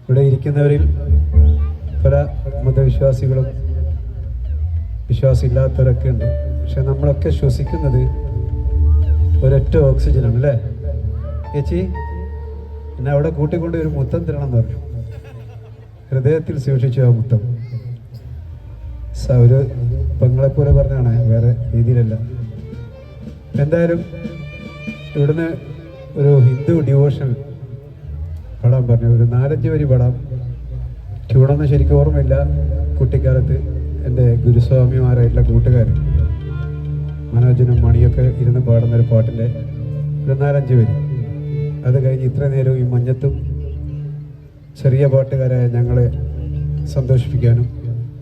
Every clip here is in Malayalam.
ഇവിടെ ഇരിക്കുന്നവരിൽ പല മതവിശ്വാസികളും വിശ്വാസമില്ലാത്തവരൊക്കെ ഉണ്ട്. പക്ഷെ നമ്മളൊക്കെ ശ്വസിക്കുന്നത് ഒരൊറ്റ ഓക്സിജനാണ് അല്ലേ ചേച്ചി? എന്നെ അവിടെ കൂട്ടിക്കൊണ്ട് ഒരു മുത്തം തരണം എന്ന് പറഞ്ഞു. ഹൃദയത്തിൽ സൂക്ഷിച്ചു ആ മുത്തം. ഒരു പെങ്ങളെപ്പോലെ പറഞ്ഞാണ്, വേറെ രീതിയിലല്ല. എന്തായാലും ഇവിടുന്ന് ഒരു ഹിന്ദു ഡിവോഷണൽ പാടാൻ പറഞ്ഞു. ഒരു 4-5 വരി പാടാം. ട്യൂണൊന്നും ശരിക്കും ഓർമ്മയില്ല. കുട്ടിക്കാലത്ത് എൻ്റെ ഗുരുസ്വാമിമാരായിട്ടുള്ള കൂട്ടുകാർ മനോജനും മണിയൊക്കെ ഇരുന്ന് പാടുന്നൊരു പാട്ടിൻ്റെ ഒരു 4-5 വരി. അത് കഴിഞ്ഞ് ഇത്ര നേരവും ഈ മഞ്ഞത്തും ചെറിയ പാട്ടുകാരായ ഞങ്ങളെ സന്തോഷിപ്പിക്കാനും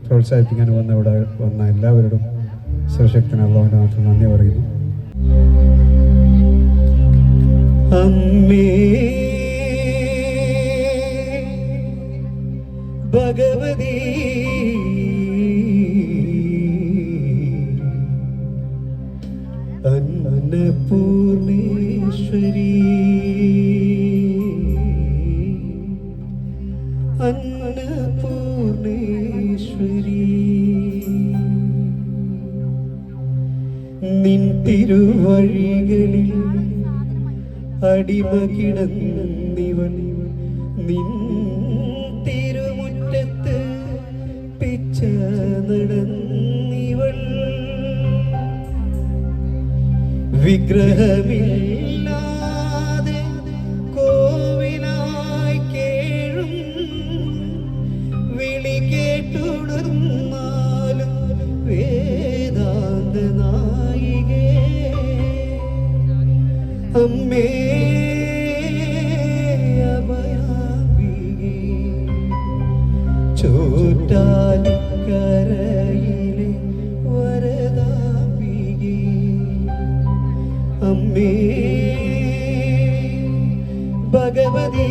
പ്രോത്സാഹിപ്പിക്കാനും വന്ന എല്ലാവരോടും സർവശക്തനായ അല്ലാഹുവിന്റെ നാമത്തിൽ നന്ദി പറയുന്നു. അമ്മേ ഭഗവതി അന്നപൂർണേശ്വരി അന്നപൂർണേശ്വരി നിൻ തിരുവഴികളിൽ അടിമകിടന്നിവൻ നിൻ തിരുമുറ്റത്ത് പിച്ച നടന്നിവൾ വിഗ്രഹമില്ലാതെ കോവിലായി കേഴും വിളി കേട്ടുണർന്നാലും വേദാന്ത നായികേ അമ്മേ അഭയാംബികേ ചോറ്റാനിക്കരയിലെ വരദാംബികേ അമ്മേ ഭഗവതി